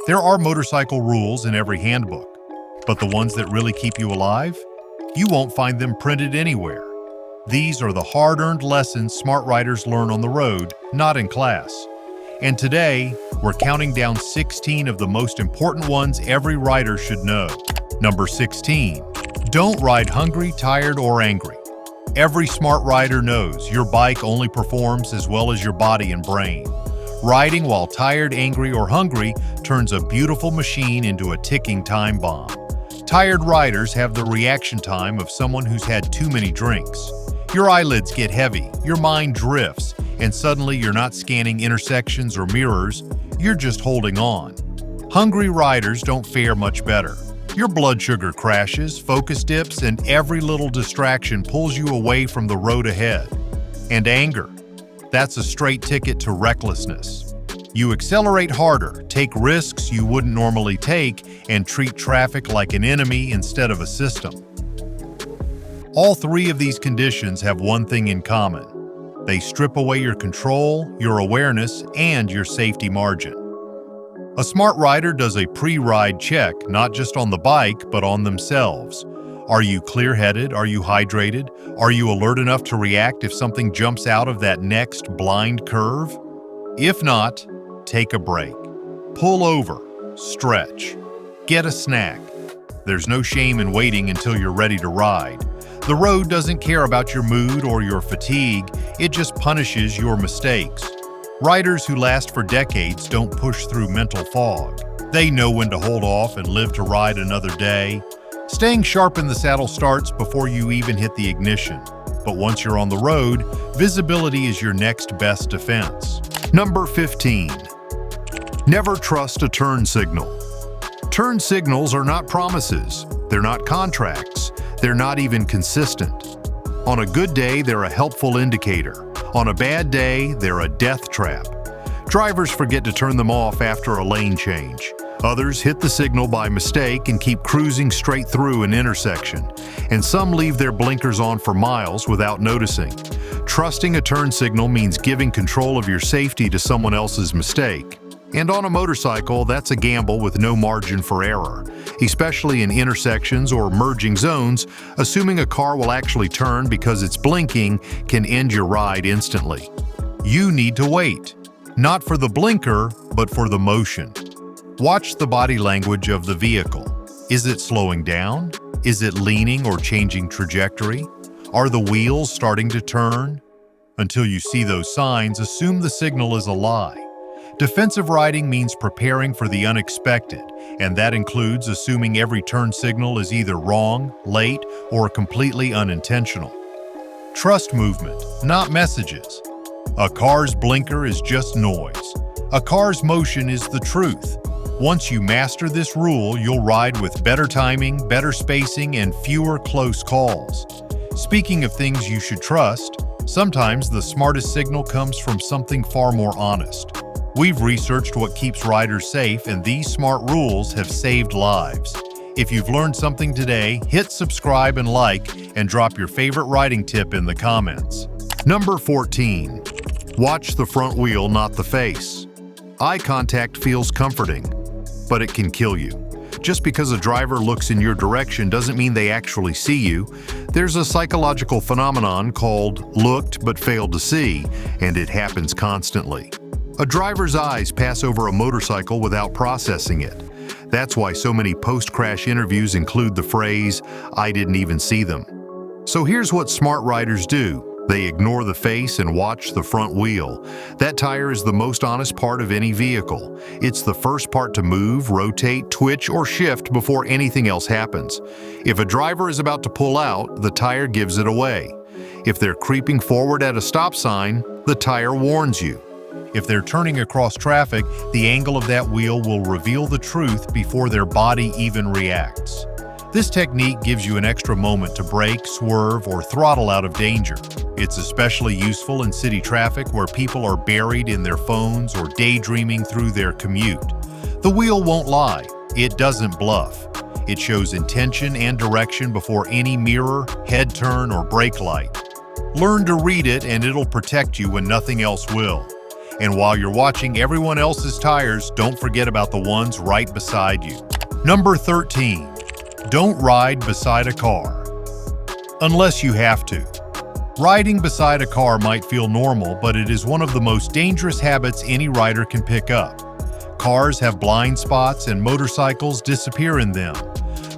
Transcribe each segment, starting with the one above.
There are motorcycle rules in every handbook, but the ones that really keep you alive? You won't find them printed anywhere. These are the hard-earned lessons smart riders learn on the road, not in class. And today, we're counting down 16 of the most important ones every rider should know. Number 16. Don't ride hungry, tired, or angry. Every smart rider knows your bike only performs as well as your body and brain. Riding while tired, angry, or hungry turns a beautiful machine into a ticking time bomb. Tired riders have the reaction time of someone who's had too many drinks. Your eyelids get heavy, your mind drifts, and suddenly you're not scanning intersections or mirrors, you're just holding on. Hungry riders don't fare much better. Your blood sugar crashes, focus dips, and every little distraction pulls you away from the road ahead. And anger. That's a straight ticket to recklessness. You accelerate harder, take risks you wouldn't normally take, and treat traffic like an enemy instead of a system. All three of these conditions have one thing in common. They strip away your control, your awareness, and your safety margin. A smart rider does a pre-ride check, not just on the bike, but on themselves. Are you clear-headed? Are you hydrated? Are you alert enough to react if something jumps out of that next blind curve? If not, take a break. Pull over, stretch, get a snack. There's no shame in waiting until you're ready to ride. The road doesn't care about your mood or your fatigue, it just punishes your mistakes. Riders who last for decades don't push through mental fog. They know when to hold off and live to ride another day. Staying sharp in the saddle starts before you even hit the ignition. But once you're on the road, visibility is your next best defense. Number 15. Never trust a turn signal. Turn signals are not promises. They're not contracts. They're not even consistent. On a good day, they're a helpful indicator. On a bad day, they're a death trap. Drivers forget to turn them off after a lane change. Others hit the signal by mistake and keep cruising straight through an intersection. And some leave their blinkers on for miles without noticing. Trusting a turn signal means giving control of your safety to someone else's mistake. And on a motorcycle, that's a gamble with no margin for error. Especially in intersections or merging zones, assuming a car will actually turn because it's blinking can end your ride instantly. You need to wait. Not for the blinker, but for the motion. Watch the body language of the vehicle. Is it slowing down? Is it leaning or changing trajectory? Are the wheels starting to turn? Until you see those signs, assume the signal is a lie. Defensive riding means preparing for the unexpected, and that includes assuming every turn signal is either wrong, late, or completely unintentional. Trust movement, not messages. A car's blinker is just noise. A car's motion is the truth. Once you master this rule, you'll ride with better timing, better spacing, and fewer close calls. Speaking of things you should trust, sometimes the smartest signal comes from something far more honest. We've researched what keeps riders safe, and these smart rules have saved lives. If you've learned something today, hit subscribe and like, and drop your favorite riding tip in the comments. Number 14. Watch the front wheel, not the face. Eye contact feels comforting, but it can kill you. Just because a driver looks in your direction doesn't mean they actually see you. There's a psychological phenomenon called looked but failed to see, and it happens constantly. A driver's eyes pass over a motorcycle without processing it. That's why so many post-crash interviews include the phrase, "I didn't even see them." So here's what smart riders do. They ignore the face and watch the front wheel. That tire is the most honest part of any vehicle. It's the first part to move, rotate, twitch, or shift before anything else happens. If a driver is about to pull out, the tire gives it away. If they're creeping forward at a stop sign, the tire warns you. If they're turning across traffic, the angle of that wheel will reveal the truth before their body even reacts. This technique gives you an extra moment to brake, swerve, or throttle out of danger. It's especially useful in city traffic where people are buried in their phones or daydreaming through their commute. The wheel won't lie. It doesn't bluff. It shows intention and direction before any mirror, head turn, or brake light. Learn to read it and it'll protect you when nothing else will. And while you're watching everyone else's tires, don't forget about the ones right beside you. Number 13. Don't ride beside a car. Unless you have to. Riding beside a car might feel normal, but it is one of the most dangerous habits any rider can pick up. Cars have blind spots and motorcycles disappear in them.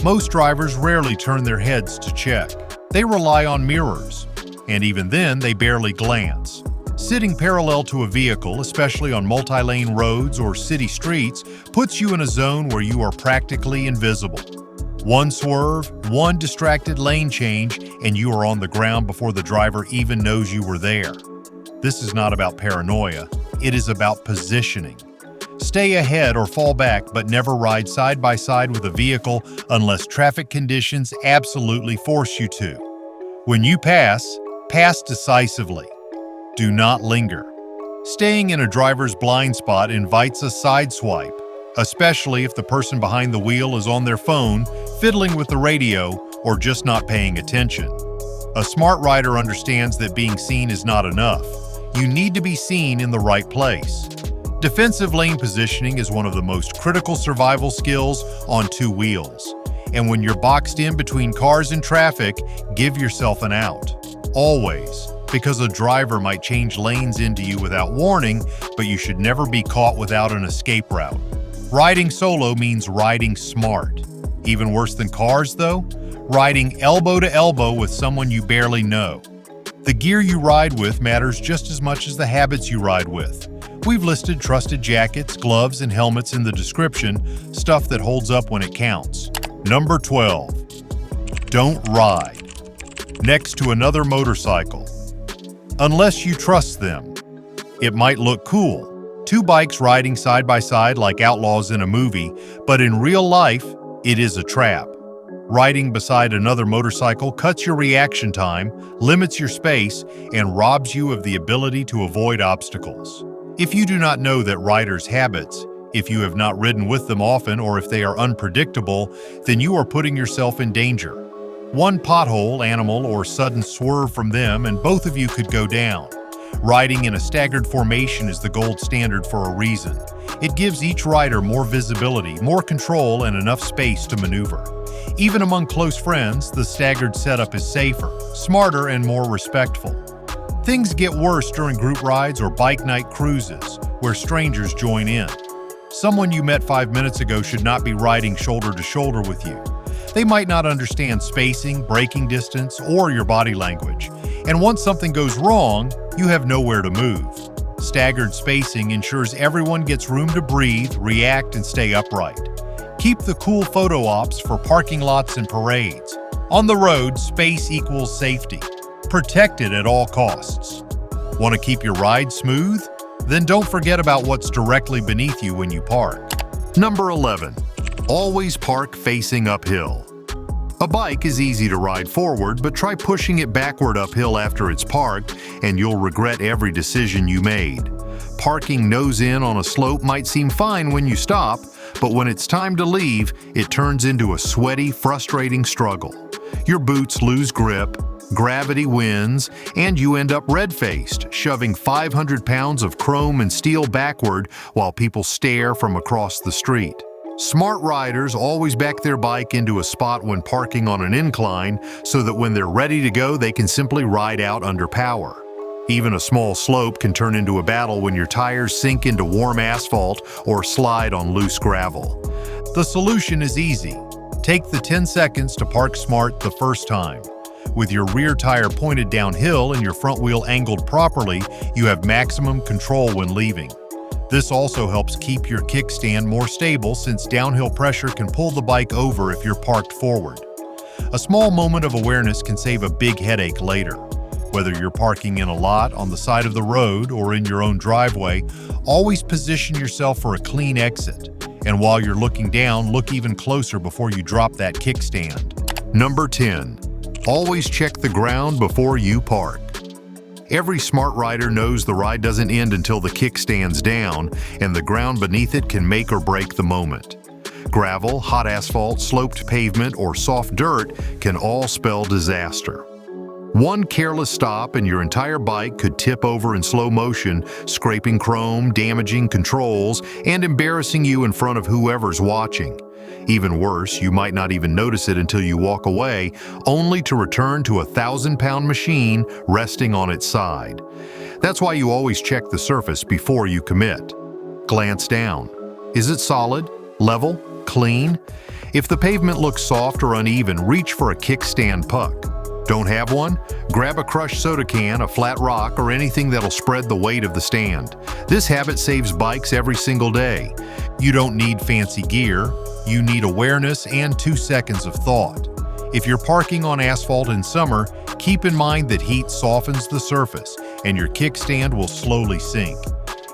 Most drivers rarely turn their heads to check. They rely on mirrors, and even then they barely glance. Sitting parallel to a vehicle, especially on multi-lane roads or city streets, puts you in a zone where you are practically invisible. One swerve, one distracted lane change, and you are on the ground before the driver even knows you were there. This is not about paranoia, it is about positioning. Stay ahead or fall back, but never ride side by side with a vehicle unless traffic conditions absolutely force you to. When you pass, pass decisively. Do not linger. Staying in a driver's blind spot invites a side swipe, especially if the person behind the wheel is on their phone, fiddling with the radio, or just not paying attention. A smart rider understands that being seen is not enough. You need to be seen in the right place. Defensive lane positioning is one of the most critical survival skills on two wheels. And when you're boxed in between cars and traffic, give yourself an out. Always. Because a driver might change lanes into you without warning, but you should never be caught without an escape route. Riding solo means riding smart. Even worse than cars, though? Riding elbow to elbow with someone you barely know. The gear you ride with matters just as much as the habits you ride with. We've listed trusted jackets, gloves, and helmets in the description, stuff that holds up when it counts. Number 12. Don't ride next to another motorcycle. Unless you trust them. It might look cool. Two bikes riding side by side like outlaws in a movie, but in real life, it is a trap. Riding beside another motorcycle cuts your reaction time, limits your space, and robs you of the ability to avoid obstacles. If you do not know that riders' habits, if you have not ridden with them often, or if they are unpredictable, then you are putting yourself in danger. One pothole, animal, or sudden swerve from them, and both of you could go down. Riding in a staggered formation is the gold standard for a reason. It gives each rider more visibility, more control, and enough space to maneuver. Even among close friends, the staggered setup is safer, smarter, and more respectful. Things get worse during group rides or bike night cruises, where strangers join in. Someone you met 5 minutes ago should not be riding shoulder to shoulder with you. They might not understand spacing, braking distance, or your body language. And once something goes wrong, you have nowhere to move. Staggered spacing ensures everyone gets room to breathe, react, and stay upright. Keep the cool photo ops for parking lots and parades. On the road, space equals safety. Protect it at all costs. Want to keep your ride smooth? Then don't forget about what's directly beneath you when you park. Number 11. Always park facing uphill. A bike is easy to ride forward, but try pushing it backward uphill after it's parked, and you'll regret every decision you made. Parking nose in on a slope might seem fine when you stop, but when it's time to leave, it turns into a sweaty, frustrating struggle. Your boots lose grip, gravity wins, and you end up red-faced, shoving 500 pounds of chrome and steel backward while people stare from across the street. Smart riders always back their bike into a spot when parking on an incline so that when they're ready to go, they can simply ride out under power. Even a small slope can turn into a battle when your tires sink into warm asphalt or slide on loose gravel. The solution is easy. Take the 10 seconds to park smart the first time. With your rear tire pointed downhill and your front wheel angled properly, you have maximum control when leaving. This also helps keep your kickstand more stable since downhill pressure can pull the bike over if you're parked forward. A small moment of awareness can save a big headache later. Whether you're parking in a lot, on the side of the road, or in your own driveway, always position yourself for a clean exit. And while you're looking down, look even closer before you drop that kickstand. Number 10. Always check the ground before you park. Every smart rider knows the ride doesn't end until the kickstand's down, and the ground beneath it can make or break the moment. Gravel, hot asphalt, sloped pavement, or soft dirt can all spell disaster. One careless stop and your entire bike could tip over in slow motion, scraping chrome, damaging controls, and embarrassing you in front of whoever's watching. Even worse, you might not even notice it until you walk away, only to return to a 1,000-pound machine resting on its side. That's why you always check the surface before you commit. Glance down. Is it solid, level, clean? If the pavement looks soft or uneven, reach for a kickstand puck. Don't have one? Grab a crushed soda can, a flat rock, or anything that'll spread the weight of the stand. This habit saves bikes every single day. You don't need fancy gear. You need awareness and 2 seconds of thought. If you're parking on asphalt in summer, keep in mind that heat softens the surface and your kickstand will slowly sink.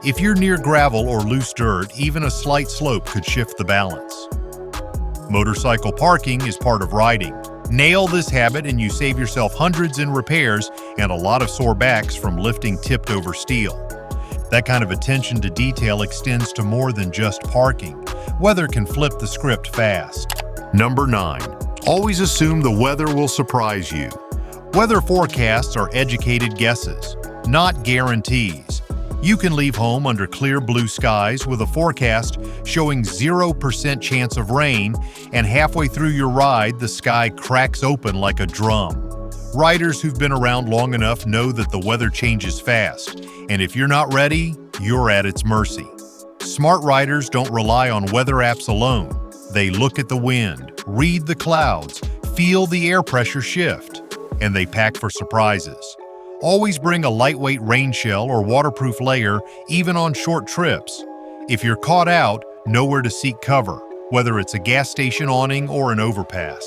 If you're near gravel or loose dirt, even a slight slope could shift the balance. Motorcycle parking is part of riding. Nail this habit and you save yourself hundreds in repairs and a lot of sore backs from lifting tipped-over steel. That kind of attention to detail extends to more than just parking. Weather can flip the script fast. Number 9. Always assume the weather will surprise you. Weather forecasts are educated guesses, not guarantees. You can leave home under clear blue skies with a forecast showing 0% chance of rain, and halfway through your ride, the sky cracks open like a drum. Riders who've been around long enough know that the weather changes fast, and if you're not ready, you're at its mercy. Smart riders don't rely on weather apps alone. They look at the wind, read the clouds, feel the air pressure shift, and they pack for surprises. Always bring a lightweight rain shell or waterproof layer, even on short trips. If you're caught out, know where to seek cover, whether it's a gas station awning or an overpass.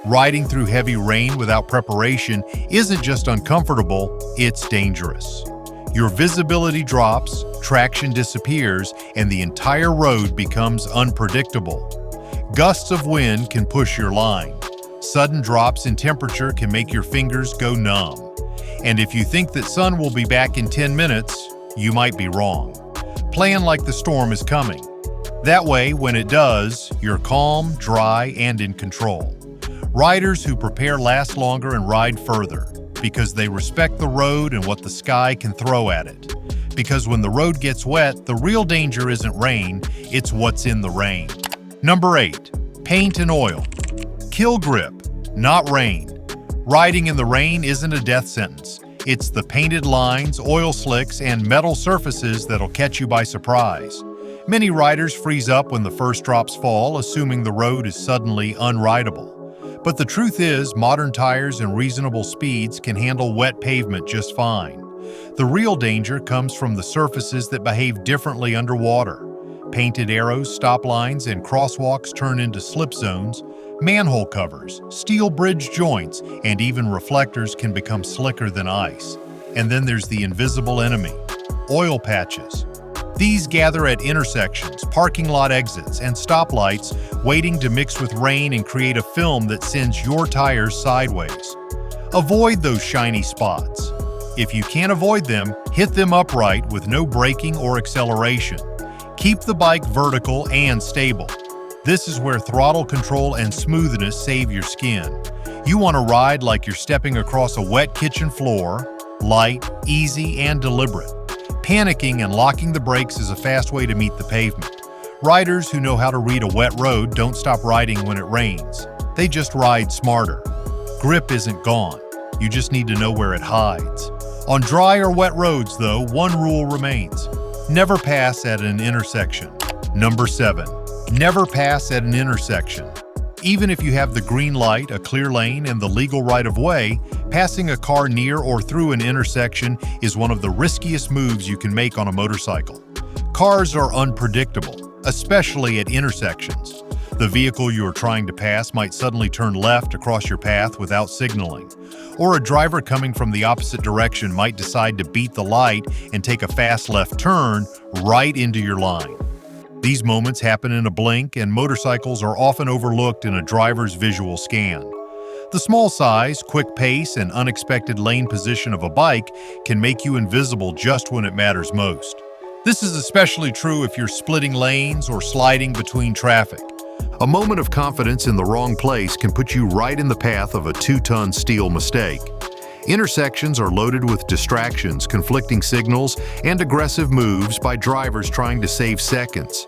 Riding through heavy rain without preparation isn't just uncomfortable, it's dangerous. Your visibility drops, traction disappears, and the entire road becomes unpredictable. Gusts of wind can push your line. Sudden drops in temperature can make your fingers go numb. And if you think that sun will be back in 10 minutes, you might be wrong. Plan like the storm is coming. That way, when it does, you're calm, dry, and in control. Riders who prepare last longer and ride further because they respect the road and what the sky can throw at it. Because when the road gets wet, the real danger isn't rain, it's what's in the rain. Number 8. Paint and oil. Kill grip, not rain. Riding in the rain isn't a death sentence. It's the painted lines, oil slicks, and metal surfaces that'll catch you by surprise. Many riders freeze up when the first drops fall, assuming the road is suddenly unrideable. But the truth is, modern tires and reasonable speeds can handle wet pavement just fine. The real danger comes from the surfaces that behave differently underwater. Painted arrows, stop lines, and crosswalks turn into slip zones. Manhole covers, steel bridge joints, and even reflectors can become slicker than ice. And then there's the invisible enemy, oil patches. These gather at intersections, parking lot exits, and stoplights, waiting to mix with rain and create a film that sends your tires sideways. Avoid those shiny spots. If you can't avoid them, hit them upright with no braking or acceleration. Keep the bike vertical and stable. This is where throttle control and smoothness save your skin. You want to ride like you're stepping across a wet kitchen floor, light, easy, and deliberate. Panicking and locking the brakes is a fast way to meet the pavement. Riders who know how to read a wet road don't stop riding when it rains. They just ride smarter. Grip isn't gone. You just need to know where it hides. On dry or wet roads, though, one rule remains. Never pass at an intersection. Number 7. Never pass at an intersection. Even if you have the green light, a clear lane, and the legal right-of-way, passing a car near or through an intersection is one of the riskiest moves you can make on a motorcycle. Cars are unpredictable, especially at intersections. The vehicle you are trying to pass might suddenly turn left across your path without signaling. Or a driver coming from the opposite direction might decide to beat the light and take a fast left turn right into your line. These moments happen in a blink, and motorcycles are often overlooked in a driver's visual scan. The small size, quick pace, and unexpected lane position of a bike can make you invisible just when it matters most. This is especially true if you're splitting lanes or sliding between traffic. A moment of confidence in the wrong place can put you right in the path of a 2-ton steel mistake. Intersections are loaded with distractions, conflicting signals, and aggressive moves by drivers trying to save seconds.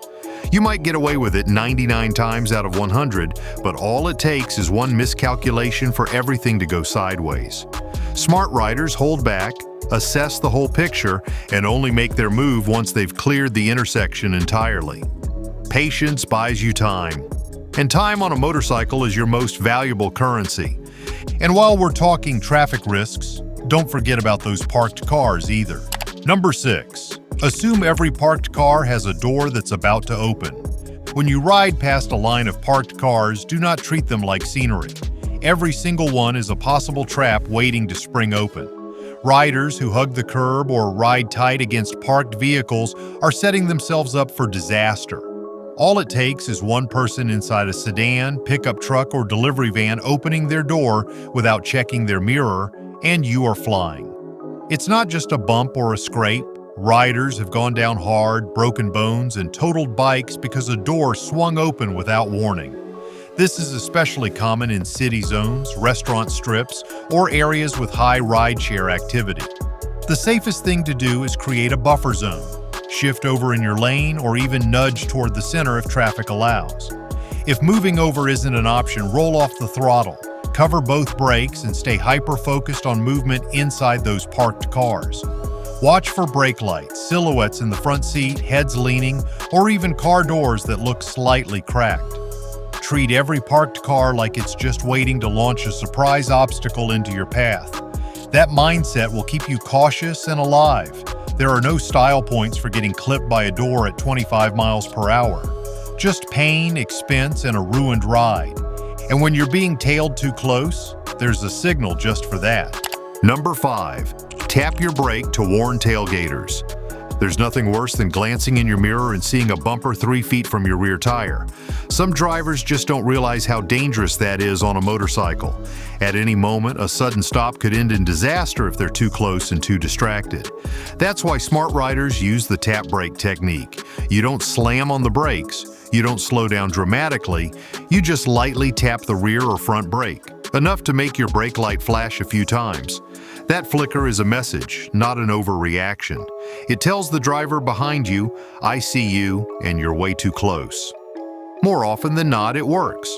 You might get away with it 99 times out of 100, but all it takes is one miscalculation for everything to go sideways. Smart riders hold back, assess the whole picture, and only make their move once they've cleared the intersection entirely. Patience buys you time. And time on a motorcycle is your most valuable currency. And while we're talking traffic risks, don't forget about those parked cars either. Number 6. Assume every parked car has a door that's about to open. When you ride past a line of parked cars, do not treat them like scenery. Every single one is a possible trap waiting to spring open. Riders who hug the curb or ride tight against parked vehicles are setting themselves up for disaster. All it takes is one person inside a sedan, pickup truck, or delivery van opening their door without checking their mirror, and you are flying. It's not just a bump or a scrape. Riders have gone down hard, broken bones, and totaled bikes because a door swung open without warning. This is especially common in city zones, restaurant strips, or areas with high rideshare activity. The safest thing to do is create a buffer zone. Shift over in your lane, or even nudge toward the center if traffic allows. If moving over isn't an option, roll off the throttle, cover both brakes, and stay hyper-focused on movement inside those parked cars. Watch for brake lights, silhouettes in the front seat, heads leaning, or even car doors that look slightly cracked. Treat every parked car like it's just waiting to launch a surprise obstacle into your path. That mindset will keep you cautious and alive. There are no style points for getting clipped by a door at 25 miles per hour. Just pain, expense, and a ruined ride. And when you're being tailed too close, there's a signal just for that. Number 5. Tap your brake to warn tailgaters. There's nothing worse than glancing in your mirror and seeing a bumper 3 feet from your rear tire. Some drivers just don't realize how dangerous that is on a motorcycle. At any moment, a sudden stop could end in disaster if they're too close and too distracted. That's why smart riders use the tap brake technique. You don't slam on the brakes, you don't slow down dramatically, you just lightly tap the rear or front brake, enough to make your brake light flash a few times. That flicker is a message, not an overreaction. It tells the driver behind you, "I see you, and you're way too close." More often than not, it works.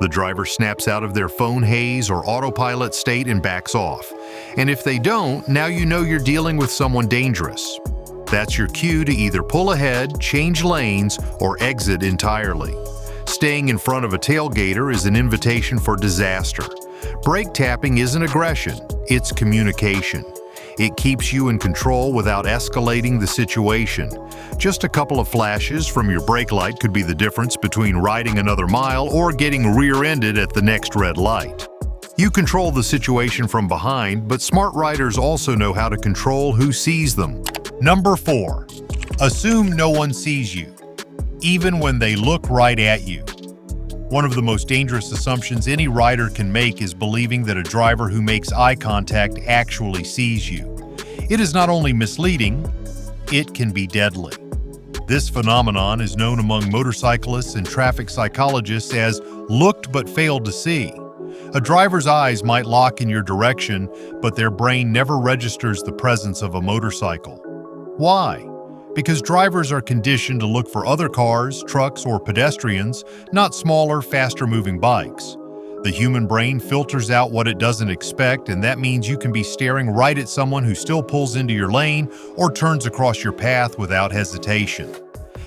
The driver snaps out of their phone haze or autopilot state and backs off. And if they don't, now you know you're dealing with someone dangerous. That's your cue to either pull ahead, change lanes, or exit entirely. Staying in front of a tailgater is an invitation for disaster. Brake tapping isn't aggression, it's communication. It keeps you in control without escalating the situation. Just a couple of flashes from your brake light could be the difference between riding another mile or getting rear-ended at the next red light. You control the situation from behind, but smart riders also know how to control who sees them. Number 4. Assume no one sees you, even when they look right at you. One of the most dangerous assumptions any rider can make is believing that a driver who makes eye contact actually sees you. It is not only misleading, it can be deadly. This phenomenon is known among motorcyclists and traffic psychologists as looked but failed to see. A driver's eyes might lock in your direction, but their brain never registers the presence of a motorcycle. Why? Because drivers are conditioned to look for other cars, trucks, or pedestrians, not smaller, faster-moving bikes. The human brain filters out what it doesn't expect, and that means you can be staring right at someone who still pulls into your lane or turns across your path without hesitation.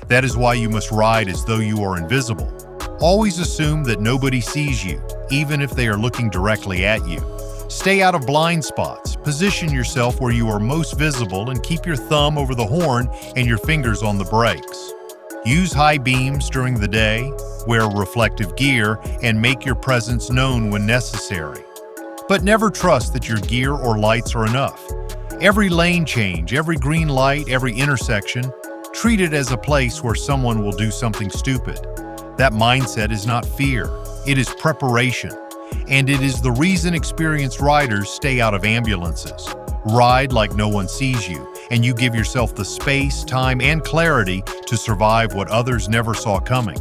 That is why you must ride as though you are invisible. Always assume that nobody sees you, even if they are looking directly at you. Stay out of blind spots, position yourself where you are most visible, and keep your thumb over the horn and your fingers on the brakes. Use high beams during the day, wear reflective gear, and make your presence known when necessary. But never trust that your gear or lights are enough. Every lane change, every green light, every intersection, treat it as a place where someone will do something stupid. That mindset is not fear, it is preparation. And it is the reason experienced riders stay out of ambulances. Ride like no one sees you, and you give yourself the space, time, and clarity to survive what others never saw coming.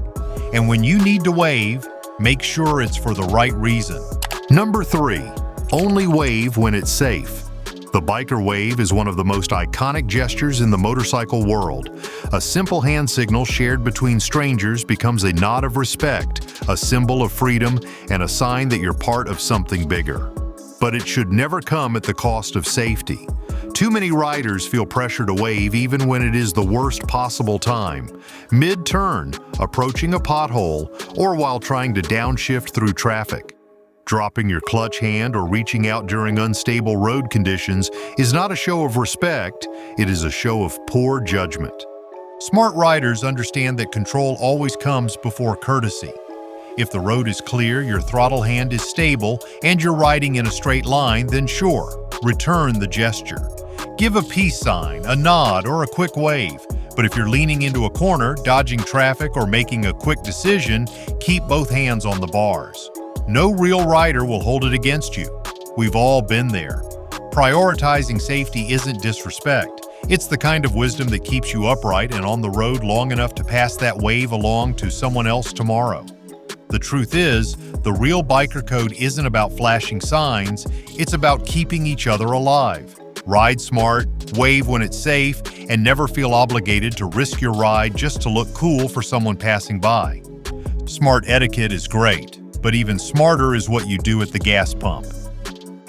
And when you need to wave, make sure it's for the right reason. Number 3, only wave when it's safe. The biker wave is one of the most iconic gestures in the motorcycle world. A simple hand signal shared between strangers becomes a nod of respect, a symbol of freedom, and a sign that you're part of something bigger. But it should never come at the cost of safety. Too many riders feel pressure to wave even when it is the worst possible time, mid-turn, approaching a pothole, or while trying to downshift through traffic. Dropping your clutch hand or reaching out during unstable road conditions is not a show of respect, it is a show of poor judgment. Smart riders understand that control always comes before courtesy. If the road is clear, your throttle hand is stable, and you're riding in a straight line, then sure, return the gesture. Give a peace sign, a nod, or a quick wave. But if you're leaning into a corner, dodging traffic, or making a quick decision, keep both hands on the bars. No real rider will hold it against you. We've all been there. Prioritizing safety isn't disrespect. It's the kind of wisdom that keeps you upright and on the road long enough to pass that wave along to someone else tomorrow. The truth is, the real biker code isn't about flashing signs, it's about keeping each other alive. Ride smart, wave when it's safe, and never feel obligated to risk your ride just to look cool for someone passing by. Smart etiquette is great, but even smarter is what you do at the gas pump.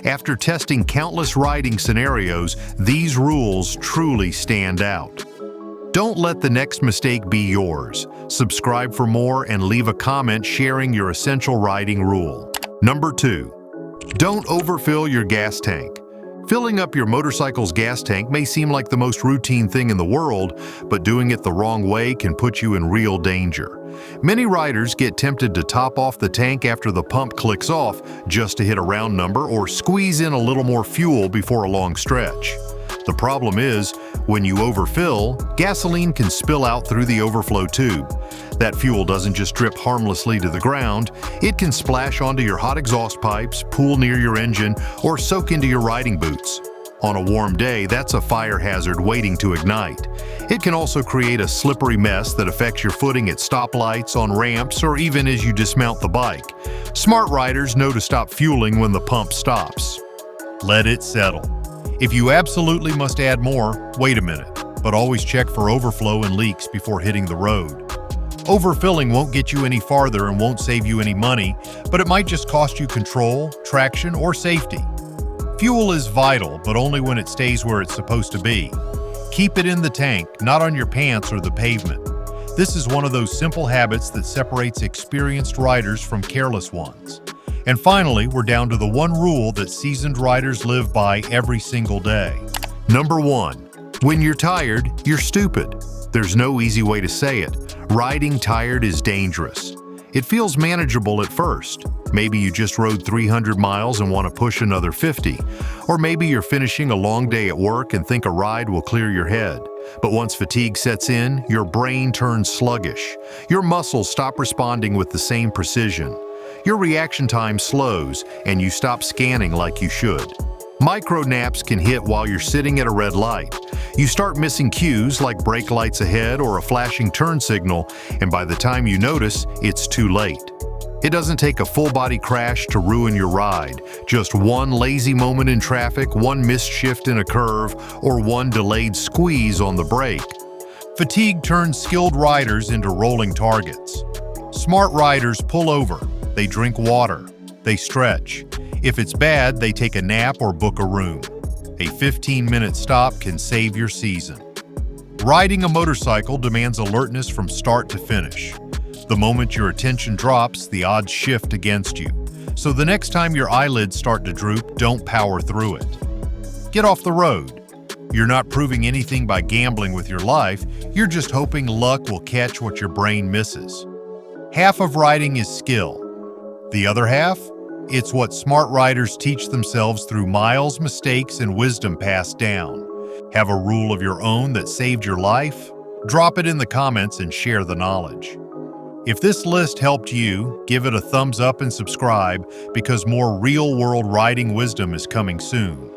After testing countless riding scenarios, these rules truly stand out. Don't let the next mistake be yours. Subscribe for more and leave a comment sharing your essential riding rule. Number 2, don't overfill your gas tank. Filling up your motorcycle's gas tank may seem like the most routine thing in the world, but doing it the wrong way can put you in real danger. Many riders get tempted to top off the tank after the pump clicks off just to hit a round number or squeeze in a little more fuel before a long stretch. The problem is, when you overfill, gasoline can spill out through the overflow tube. That fuel doesn't just drip harmlessly to the ground, it can splash onto your hot exhaust pipes, pool near your engine, or soak into your riding boots. On a warm day, that's a fire hazard waiting to ignite. It can also create a slippery mess that affects your footing at stoplights, on ramps, or even as you dismount the bike. Smart riders know to stop fueling when the pump stops. Let it settle. If you absolutely must add more, wait a minute, but always check for overflow and leaks before hitting the road. Overfilling won't get you any farther and won't save you any money, but it might just cost you control, traction, or safety. Fuel is vital, but only when it stays where it's supposed to be. Keep it in the tank, not on your pants or the pavement. This is one of those simple habits that separates experienced riders from careless ones. And finally, we're down to the one rule that seasoned riders live by every single day. Number 1, when you're tired, you're stupid. There's no easy way to say it. Riding tired is dangerous. It feels manageable at first. Maybe you just rode 300 miles and want to push another 50. Or maybe you're finishing a long day at work and think a ride will clear your head. But once fatigue sets in, your brain turns sluggish. Your muscles stop responding with the same precision. Your reaction time slows, and you stop scanning like you should. Micro naps can hit while you're sitting at a red light. You start missing cues like brake lights ahead or a flashing turn signal, and by the time you notice, it's too late. It doesn't take a full-body crash to ruin your ride. Just one lazy moment in traffic, one missed shift in a curve, or one delayed squeeze on the brake. Fatigue turns skilled riders into rolling targets. Smart riders pull over. They drink water. They stretch. If it's bad, they take a nap or book a room. A 15-minute stop can save your season. Riding a motorcycle demands alertness from start to finish. The moment your attention drops, the odds shift against you. So the next time your eyelids start to droop, don't power through it. Get off the road. You're not proving anything by gambling with your life, you're just hoping luck will catch what your brain misses. Half of riding is skill. The other half? It's what smart riders teach themselves through miles, mistakes, and wisdom passed down. Have a rule of your own that saved your life? Drop it in the comments and share the knowledge. If this list helped you, give it a thumbs up and subscribe because more real-world riding wisdom is coming soon.